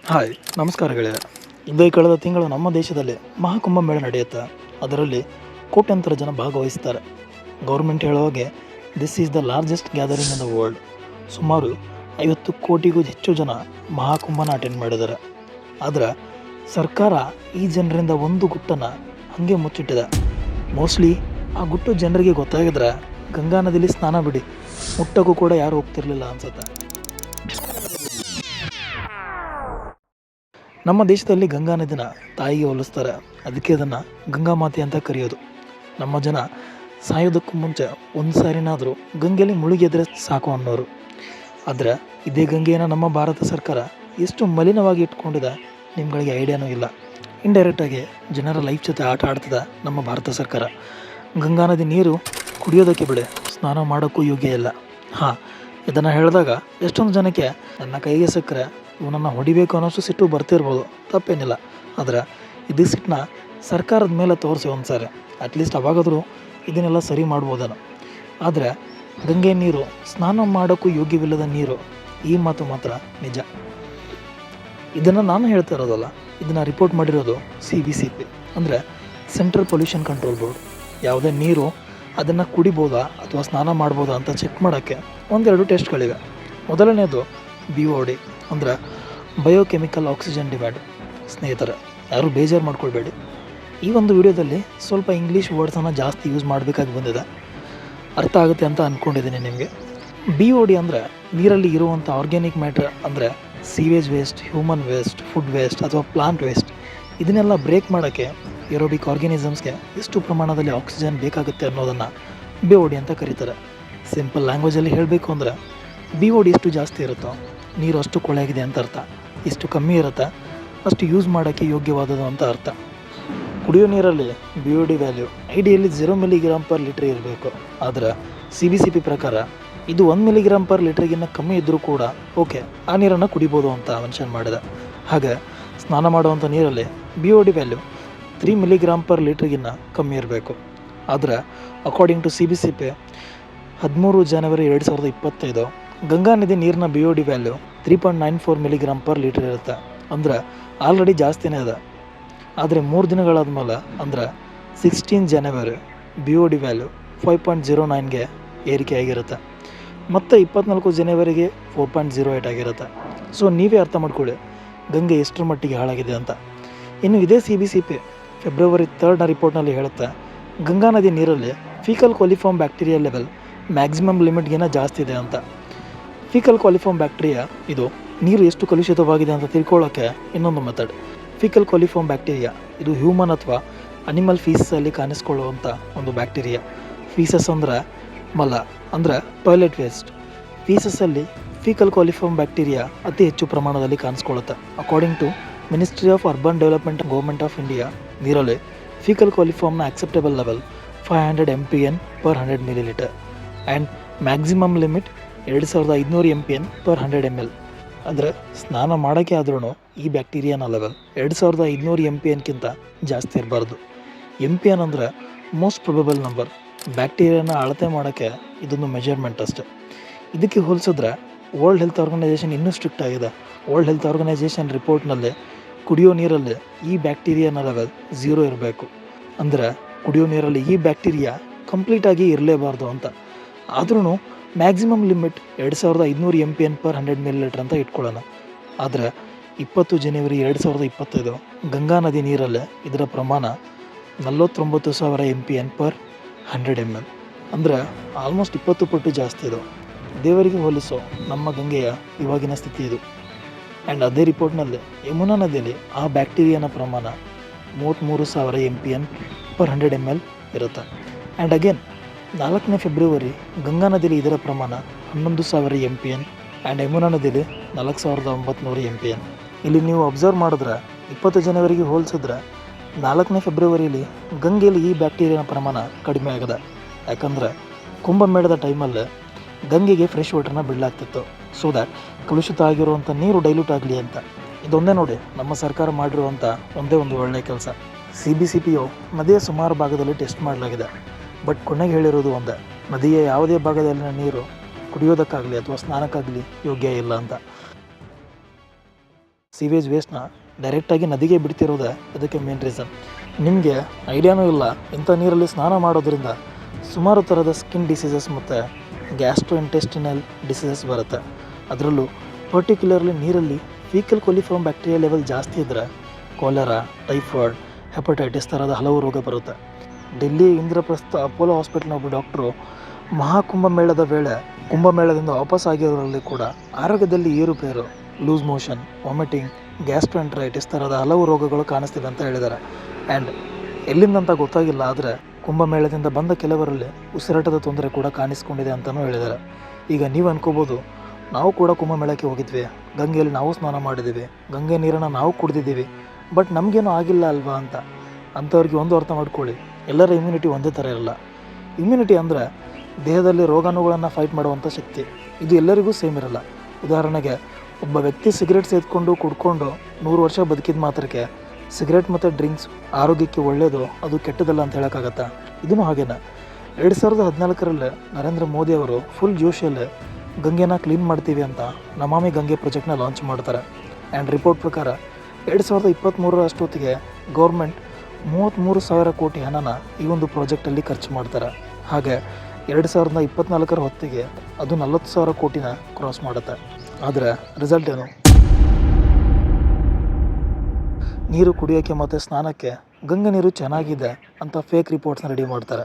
Hi ನಮಸ್ಕಾರ ಗೆಳೆಯ. ಇದೇ ಕಳೆದ ತಿಂಗಳು ನಮ್ಮ ದೇಶದಲ್ಲಿ ಮಹಾಕುಂಭಮೇಳ ನಡೆಯುತ್ತೆ. ಅದರಲ್ಲಿ ಕೋಟ್ಯಂತರ ಜನ ಭಾಗವಹಿಸ್ತಾರೆ. ಗೌರ್ಮೆಂಟ್ ಹೇಳುವಾಗೆ this is the largest gathering in the world. ಸುಮಾರು 50 ಕೋಟಿಗೂ ಹೆಚ್ಚು ಜನ ಮಹಾಕುಂಭನ ಅಟೆಂಡ್ ಮಾಡಿದ್ದಾರೆ. ಆದರೆ ಸರ್ಕಾರ ಈ ಜನರಿಂದ ಒಂದು ಗುಟ್ಟನ್ನು ಹಾಗೆ ಮುಚ್ಚಿಟ್ಟಿದೆ. ಮೋಸ್ಟ್ಲಿ ಆ ಗುಟ್ಟು ಜನರಿಗೆ ಗೊತ್ತಾಗಿದ್ರೆ ಗಂಗಾ ನದಿಲಿ ಸ್ನಾನ ಬಿಡಿ ಮುಟ್ಟಕ್ಕೂ ಕೂಡ ಯಾರು ಹೋಗ್ತಿರ್ಲಿಲ್ಲ ಅನ್ಸುತ್ತೆ. ನಮ್ಮ ದೇಶದಲ್ಲಿ ಗಂಗಾ ನದಿನ ತಾಯಿಗೆ ಹೋಲಿಸ್ತಾರೆ. ಅದಕ್ಕೆ ಅದನ್ನು ಗಂಗಾ ಮಾತೆ ಅಂತ ಕರೆಯೋದು. ನಮ್ಮ ಜನ ಸಾಯೋದಕ್ಕೂ ಮುಂಚೆ ಒಂದು ಸಾರಿನಾದರೂ ಗಂಗೆಯಲ್ಲಿ ಮುಳುಗಿದ್ರೆ ಸಾಕು ಅನ್ನೋರು. ಆದರೆ ಇದೇ ಗಂಗೆಯನ್ನು ನಮ್ಮ ಭಾರತ ಸರ್ಕಾರ ಎಷ್ಟು ಮಲಿನವಾಗಿ ಇಟ್ಕೊಂಡಿದೆ ನಿಮ್ಗಳಿಗೆ ಐಡಿಯಾನೂ ಇಲ್ಲ. ಇಂಡೈರೆಕ್ಟಾಗಿ ಜನರ ಲೈಫ್ ಜೊತೆ ಆಟ ಆಡ್ತದೆ ನಮ್ಮ ಭಾರತ ಸರ್ಕಾರ. ಗಂಗಾ ನದಿ ನೀರು ಕುಡಿಯೋದಕ್ಕೆ ಬಿಡಿ, ಸ್ನಾನ ಮಾಡೋಕ್ಕೂ ಯೋಗ್ಯ ಇಲ್ಲ. ಹಾಂ, ಇದನ್ನು ಹೇಳಿದಾಗ ಎಷ್ಟೊಂದು ಜನಕ್ಕೆ ನನ್ನ ಕೈಗೆ ಸಿಕ್ಕರೆ ಇವನನ್ನು ಹೊಡಿಬೇಕು ಅನ್ನೋಷ್ಟು ಸಿಟ್ಟು ಬರ್ತಿರ್ಬೋದು, ತಪ್ಪೇನಿಲ್ಲ. ಆದರೆ ಇದು ಸಿಟ್ಟನ್ನ ಸರ್ಕಾರದ ಮೇಲೆ ತೋರಿಸಿ ಒಂದು ಸಾರಿ ಅಟ್ಲೀಸ್ಟ್ ಅವಾಗಾದರೂ ಇದನ್ನೆಲ್ಲ ಸರಿ ಮಾಡ್ಬೋದೇನೋ. ಆದರೆ ಗಂಗೆ ನೀರು ಸ್ನಾನ ಮಾಡೋಕ್ಕೂ ಯೋಗ್ಯವಿಲ್ಲದ ನೀರು, ಈ ಮಾತು ಮಾತ್ರ ನಿಜ. ಇದನ್ನು ನಾನು ಹೇಳ್ತಾ ಇರೋದಲ್ಲ, ಇದನ್ನು ರಿಪೋರ್ಟ್ ಮಾಡಿರೋದು CBCP ಅಂದರೆ ಸೆಂಟ್ರಲ್ ಪೊಲ್ಯೂಷನ್ ಕಂಟ್ರೋಲ್ ಬೋರ್ಡ್. ಯಾವುದೇ ನೀರು ಅದನ್ನು ಕುಡಿಬೋದಾ ಅಥವಾ ಸ್ನಾನ ಮಾಡ್ಬೋದಾ ಅಂತ ಚೆಕ್ ಮಾಡೋಕ್ಕೆ ಒಂದೆರಡು ಟೆಸ್ಟ್ಗಳಿವೆ. ಮೊದಲನೇದು BOD ಅಂದರೆ ಬಯೋಕೆಮಿಕಲ್ ಆಕ್ಸಿಜನ್ ಡಿಮ್ಯಾಂಡ್. ಸ್ನೇಹಿತರೆ, ಯಾರು ಬೇಜಾರು ಮಾಡ್ಕೊಳ್ಬೇಡಿ, ಈ ಒಂದು ವಿಡಿಯೋದಲ್ಲಿ ಸ್ವಲ್ಪ ಇಂಗ್ಲೀಷ್ ವರ್ಡ್ಸನ್ನು ಜಾಸ್ತಿ ಯೂಸ್ ಮಾಡಬೇಕಾಗಿ ಬಂದಿದೆ. ಅರ್ಥ ಆಗುತ್ತೆ ಅಂತ ಅಂದ್ಕೊಂಡಿದ್ದೀನಿ ನಿಮಗೆ. BOD ಅಂದರೆ ನೀರಲ್ಲಿ ಇರುವಂಥ ಆರ್ಗ್ಯಾನಿಕ್ ಮ್ಯಾಟ್ರ್, ಅಂದರೆ sewage waste, human waste, food waste ಅಥವಾ ಪ್ಲಾಂಟ್ ವೇಸ್ಟ್. ಇದನ್ನೆಲ್ಲ ಬ್ರೇಕ್ ಮಾಡೋಕ್ಕೆ ಏರೋಬಿಕ್ ಆರ್ಗ್ಯಾನಿಸಮ್ಸ್ಗೆ ಎಷ್ಟು ಪ್ರಮಾಣದಲ್ಲಿ ಆಕ್ಸಿಜನ್ ಬೇಕಾಗುತ್ತೆ ಅನ್ನೋದನ್ನು BOD ಅಂತ ಕರೀತಾರೆ. ಸಿಂಪಲ್ ಲ್ಯಾಂಗ್ವೇಜಲ್ಲಿ ಹೇಳಬೇಕು ಅಂದರೆ BOD ಎಷ್ಟು ಜಾಸ್ತಿ ಇರುತ್ತೋ ನೀರು ಅಷ್ಟು ಕೊಳೆಯಾಗಿದೆ ಅಂತ ಅರ್ಥ. ಎಷ್ಟು ಕಮ್ಮಿ ಇರುತ್ತೆ ಅಷ್ಟು ಯೂಸ್ ಮಾಡೋಕ್ಕೆ ಯೋಗ್ಯವಾದದ್ದು ಅಂತ ಅರ್ಥ. ಕುಡಿಯೋ ನೀರಲ್ಲಿ BOD ವ್ಯಾಲ್ಯೂ ಐಡಿಯಲ್ಲಿ 0 mg/L ಇರಬೇಕು. ಆದರೆ CBCP ಪ್ರಕಾರ ಇದು 1 mg/L ಕಮ್ಮಿ ಇದ್ದರೂ ಕೂಡ ಓಕೆ, ಆ ನೀರನ್ನು ಕುಡಿಬೋದು ಅಂತ ಮೆನ್ಷನ್ ಮಾಡಿದೆ. ಹಾಗೆ ಸ್ನಾನ ಮಾಡುವಂಥ ನೀರಲ್ಲಿ BOD ವ್ಯಾಲ್ಯೂ 3 mg/L ಕಮ್ಮಿ ಇರಬೇಕು. ಆದರೆ ಅಕಾರ್ಡಿಂಗ್ ಟು CBCP 13 ಜನವರಿ 2025 ಗಂಗಾ ನದಿ ನೀರಿನ BOD ವ್ಯಾಲ್ಯೂ 3.94 mg/L ಇರುತ್ತೆ. ಅಂದರೆ ಆಲ್ರೆಡಿ ಜಾಸ್ತಿನೇ ಇದೆ. ಆದರೆ 3 ದಿನಗಳಾದಮೇಲೆ ಅಂದರೆ 16 ಜನವರಿ BOD ವ್ಯಾಲ್ಯೂ 5.09ಗೆ ಏರಿಕೆ ಆಗಿರುತ್ತೆ. ಮತ್ತು 24 ಜನವರಿಗೆ 4.08 ಆಗಿರುತ್ತೆ. ಸೊ ನೀವೇ ಅರ್ಥ ಮಾಡ್ಕೊಳ್ಳಿ ಗಂಗೆ ಎಷ್ಟರ ಮಟ್ಟಿಗೆ ಹಾಳಾಗಿದೆ ಅಂತ. ಇನ್ನು ಇದೇ CBCP ಫೆಬ್ರವರಿ 3ರ ರಿಪೋರ್ಟ್ನಲ್ಲಿ ಹೇಳುತ್ತೆ, ಗಂಗಾ ನದಿ ನೀರಲ್ಲಿ faecal coliform bacteria level maximum ಲಿಮಿಟ್ಗಿಂತ ಜಾಸ್ತಿ ಇದೆ ಅಂತ. ಫೀಕಲ್ ಕೊಲಿಫಾರ್ಮ್ ಬ್ಯಾಕ್ಟೀರಿಯಾ ಇದು ನೀರು ಎಷ್ಟು ಕಲುಷಿತವಾಗಿದೆ ಅಂತ ತಿಳ್ಕೊಳ್ಳೋಕ್ಕೆ ಇನ್ನೊಂದು ಮೆಥಡ್. ಫೀಕಲ್ ಕೊಲಿಫಾರ್ಮ್ ಬ್ಯಾಕ್ಟೀರಿಯಾ ಇದು ಹ್ಯೂಮನ್ ಅಥವಾ ಅನಿಮಲ್ ಫೀಸಲ್ಲಿ ಕಾಣಿಸ್ಕೊಳ್ಳುವಂಥ ಒಂದು ಬ್ಯಾಕ್ಟೀರಿಯಾ. ಫೀಸಸ್ ಅಂದರೆ ಮಲ, ಅಂದರೆ ಟಾಯ್ಲೆಟ್ ವೇಸ್ಟ್. ಫೀಸಸ್ಸಲ್ಲಿ ಫೀಕಲ್ ಕೊಲಿಫಾರ್ಮ್ ಬ್ಯಾಕ್ಟೀರಿಯಾ ಅತಿ ಹೆಚ್ಚು ಪ್ರಮಾಣದಲ್ಲಿ ಕಾಣಿಸ್ಕೊಳ್ಳುತ್ತೆ. According to ministry of urban development government of India, ನೀರಲ್ಲಿ ಫೀಕಲ್ ಕೊಲಿಫಾರ್ಮ್ನ acceptable level 500 MPN/100 ml and maximum limit 2500 MPN/100 ml. ಅಂದರೆ ಸ್ನಾನ ಮಾಡೋಕ್ಕೆ ಆದ್ರೂ ಈ ಬ್ಯಾಕ್ಟೀರಿಯಾನ ಲೆವೆಲ್ 2500 MPNಗಿಂತ ಜಾಸ್ತಿ ಇರಬಾರ್ದು. MPN ಅಂದರೆ ಮೋಸ್ಟ್ ಪ್ರೊಬಬಲ್ ನಂಬರ್. ಬ್ಯಾಕ್ಟೀರಿಯಾನ ಅಳತೆ ಮಾಡೋಕ್ಕೆ ಇದೊಂದು ಮೆಜರ್ಮೆಂಟ್ ಅಷ್ಟೆ. ಇದಕ್ಕೆ ಹೋಲಿಸಿದ್ರೆ ವರ್ಲ್ಡ್ ಹೆಲ್ತ್ ಆರ್ಗನೈಜೇಷನ್ ಇನ್ನೂ ಸ್ಟ್ರಿಕ್ಟ್ ಆಗಿದೆ. ವರ್ಲ್ಡ್ ಹೆಲ್ತ್ ಆರ್ಗನೈಜೇಷನ್ ರಿಪೋರ್ಟ್ನಲ್ಲಿ ಕುಡಿಯೋ ನೀರಲ್ಲಿ ಈ ಬ್ಯಾಕ್ಟೀರಿಯಾನ ಲೆವೆಲ್ 0 ಇರಬೇಕು. ಅಂದರೆ ಕುಡಿಯೋ ನೀರಲ್ಲಿ ಈ ಬ್ಯಾಕ್ಟೀರಿಯಾ ಕಂಪ್ಲೀಟಾಗಿ ಇರಲೇಬಾರ್ದು ಅಂತ. ಆದ್ರೂ ಮ್ಯಾಕ್ಸಿಮಮ್ ಲಿಮಿಟ್ 2500 MPN/100 ml ಅಂತ ಇಟ್ಕೊಳ್ಳೋಣ. ಆದರೆ 20 ಜನವರಿ 2025 ಗಂಗಾ ನದಿ ನೀರಲ್ಲೇ ಇದರ ಪ್ರಮಾಣ 49,000 MPN/100 ml. ಅಂದರೆ ಆಲ್ಮೋಸ್ಟ್ 20 ಪಟ್ಟು ಜಾಸ್ತಿ ಇದು. ದೇವರಿಗೆ ಹೋಲಿಸೋ ನಮ್ಮ ಗಂಗೆಯ ಇವಾಗಿನ ಸ್ಥಿತಿ ಇದು. ಆ್ಯಂಡ್ ಅದೇ ರಿಪೋರ್ಟ್ನಲ್ಲಿ ಯಮುನಾ ನದಿಯಲ್ಲಿ ಆ ಬ್ಯಾಕ್ಟೀರಿಯಾನ ಪ್ರಮಾಣ 33,000 MPN/100 ml ಇರುತ್ತೆ. ಆ್ಯಂಡ್ ಅಗೇನ್ 4ನೇ ಫೆಬ್ರವರಿ ಗಂಗಾ ನದಿಯಲ್ಲಿ ಇದರ ಪ್ರಮಾಣ 11,000 MPN ಆ್ಯಂಡ್ ಯಮುನಾ ನದಿಯಲ್ಲಿ 4,900 MPN. ಇಲ್ಲಿ ನೀವು ಅಬ್ಸರ್ವ್ ಮಾಡಿದ್ರೆ 20 ಜನವರಿಗೆ ಹೋಲಿಸಿದ್ರೆ 4ನೇ ಫೆಬ್ರವರಿಯಲ್ಲಿ ಗಂಗೆಯಲ್ಲಿ ಈ ಬ್ಯಾಕ್ಟೀರಿಯಾನ ಪ್ರಮಾಣ ಕಡಿಮೆ ಆಗಿದೆ. ಯಾಕಂದರೆ ಕುಂಭಮೇಳದ ಟೈಮಲ್ಲಿ ಗಂಗೆಗೆ ಫ್ರೆಶ್ ವಾಟರ್ನ ಬಿಡಲಾಗ್ತಿತ್ತು, ಸೊ ದ್ಯಾಟ್ ಕಲುಷಿತ ಆಗಿರುವಂಥ ನೀರು ಡೈಲ್ಯೂಟ್ ಆಗಲಿ ಅಂತ. ಇದೊಂದೇ ನೋಡಿ ನಮ್ಮ ಸರ್ಕಾರ ಮಾಡಿರುವಂಥ ಒಂದೇ ಒಂದು ಒಳ್ಳೆಯ ಕೆಲಸ. CBCPಯು ನದಿಯ ಸುಮಾರು ಭಾಗದಲ್ಲಿ ಟೆಸ್ಟ್ ಮಾಡಲಾಗಿದೆ. ಬಟ್ ಕೊನೆಗೆ ಹೇಳಿರೋದು ಒಂದೇ, ನದಿಯ ಯಾವುದೇ ಭಾಗದಲ್ಲಿನ ನೀರು ಕುಡಿಯೋದಕ್ಕಾಗಲಿ ಅಥವಾ ಸ್ನಾನಕ್ಕಾಗಲಿ ಯೋಗ್ಯ ಇಲ್ಲ ಅಂತ. ಸೀವೇಜ್ ವೇಸ್ಟ್ನ ಡೈರೆಕ್ಟಾಗಿ ನದಿಗೆ ಬಿಡ್ತಿರೋದೇ ಅದಕ್ಕೆ ಮೇನ್ ರೀಸನ್. ನಿಮಗೆ ಐಡಿಯಾನೂ ಇಲ್ಲ, ಇಂಥ ನೀರಲ್ಲಿ ಸ್ನಾನ ಮಾಡೋದ್ರಿಂದ ಸುಮಾರು ಥರದ ಸ್ಕಿನ್ ಡಿಸೀಸಸ್ ಮತ್ತು ಗ್ಯಾಸ್ಟ್ರೋ ಇಂಟೆಸ್ಟಿನಲ್ ಡಿಸೀಸಸ್ ಬರುತ್ತೆ. ಅದರಲ್ಲೂ ಪರ್ಟಿಕ್ಯುಲರ್ಲಿ ನೀರಲ್ಲಿ ಫೀಕಲ್ ಕೊಲಿಫಾರ್ಮ್ ಬ್ಯಾಕ್ಟೀರಿಯಾ ಲೆವೆಲ್ ಜಾಸ್ತಿ ಇದ್ದರೆ ಕಾಲರಾ, ಟೈಫಾಯ್ಡ್, ಹೆಪಟೈಟಿಸ್ ಥರದ ಹಲವು ರೋಗ ಬರುತ್ತೆ. ಡೆಲ್ಲಿ ಇಂದ್ರಪ್ರಸ್ಥ ಅಪೋಲೋ ಹಾಸ್ಪಿಟಲ್ನ ಒಬ್ಬ ಡಾಕ್ಟ್ರು ಮಹಾಕುಂಭಮೇಳದ ವೇಳೆ ಕುಂಭಮೇಳದಿಂದ ವಾಪಸ್ ಆಗಿರೋರಲ್ಲಿ ಕೂಡ ಆರೋಗ್ಯದಲ್ಲಿ ಏರುಪೇರು, ಲೂಸ್ ಮೋಷನ್, ವಾಮಿಟಿಂಗ್, ಗ್ಯಾಸ್ಟ್ರೋಎಂಟ್ರೈಟಿಸ್ ಥರದ ಹಲವು ರೋಗಗಳು ಕಾಣಿಸ್ತಿದೆ ಅಂತ ಹೇಳಿದ್ದಾರೆ. ಆ್ಯಂಡ್ ಎಲ್ಲಿಂದಂತ ಗೊತ್ತಾಗಿಲ್ಲ, ಆದರೆ ಕುಂಭಮೇಳದಿಂದ ಬಂದ ಕೆಲವರಲ್ಲಿ ಉಸಿರಾಟದ ತೊಂದರೆ ಕೂಡ ಕಾಣಿಸ್ಕೊಂಡಿದೆ ಅಂತಲೂ ಹೇಳಿದ್ದಾರೆ. ಈಗ ನೀವು ಅನ್ಕೋಬೋದು, ನಾವು ಕೂಡ ಕುಂಭಮೇಳಕ್ಕೆ ಹೋಗಿದ್ವಿ, ಗಂಗೆಯಲ್ಲಿ ನಾವು ಸ್ನಾನ ಮಾಡಿದ್ದೀವಿ, ಗಂಗೆ ನೀರನ್ನು ನಾವು ಕುಡಿದಿದ್ದೀವಿ, ಬಟ್ ನಮಗೇನು ಆಗಿಲ್ಲ ಅಲ್ವಾ ಅಂತ. ಅಂಥವ್ರಿಗೆ ಒಂದು ಅರ್ಥ ಮಾಡ್ಕೊಳ್ಳಿ, ಎಲ್ಲರ ಇಮ್ಯುನಿಟಿ ಒಂದೇ ಥರ ಇರಲ್ಲ. ಇಮ್ಯುನಿಟಿ ಅಂದರೆ ದೇಹದಲ್ಲಿ ರೋಗಾಣುಗಳನ್ನು ಫೈಟ್ ಮಾಡುವಂಥ ಶಕ್ತಿ, ಇದು ಎಲ್ಲರಿಗೂ ಸೇಮ್ ಇರಲ್ಲ. ಉದಾಹರಣೆಗೆ ಒಬ್ಬ ವ್ಯಕ್ತಿ ಸಿಗರೇಟ್ ಸೇದ್ಕೊಂಡು ಕುಡ್ಕೊಂಡು 100 ವರ್ಷ ಬದುಕಿದ ಮಾತ್ರಕ್ಕೆ ಸಿಗರೇಟ್ ಮತ್ತು ಡ್ರಿಂಕ್ಸ್ ಆರೋಗ್ಯಕ್ಕೆ ಒಳ್ಳೆಯದು, ಅದು ಕೆಟ್ಟದಲ್ಲ ಅಂತ ಹೇಳೋಕ್ಕಾಗತ್ತಾ? ಇದೂ ಹಾಗೇನೆ. 2014ರಲ್ಲಿ ನರೇಂದ್ರ ಮೋದಿ ಅವರು ಫುಲ್ ಜೋಶಲ್ಲಿ ಗಂಗೆನ ಕ್ಲೀನ್ ಮಾಡ್ತೀವಿ ಅಂತ ನಮಾಮಿ ಗಂಗೆ ಪ್ರಾಜೆಕ್ಟ್ನ ಲಾಂಚ್ ಮಾಡ್ತಾರೆ. ಆ್ಯಂಡ್ ರಿಪೋರ್ಟ್ ಪ್ರಕಾರ 2023 ಅಷ್ಟೊತ್ತಿಗೆ ಗೌರ್ಮೆಂಟ್ 33,000 ಕೋಟಿ ಹಣನ ಈ ಒಂದು ಪ್ರಾಜೆಕ್ಟಲ್ಲಿ ಖರ್ಚು ಮಾಡ್ತಾರೆ. ಹಾಗೆ 2024 ಹೊತ್ತಿಗೆ ಅದು 40,000 ಕೋಟಿನ ಕ್ರಾಸ್ ಮಾಡುತ್ತೆ. ಆದರೆ ರಿಸಲ್ಟ್ ಏನು? ನೀರು ಕುಡಿಯೋಕ್ಕೆ ಮತ್ತು ಸ್ನಾನಕ್ಕೆ ಗಂಗೆ ನೀರು ಚೆನ್ನಾಗಿದೆ ಅಂತ ಫೇಕ್ ರಿಪೋರ್ಟ್ಸ್ನ ರೆಡಿ ಮಾಡ್ತಾರೆ.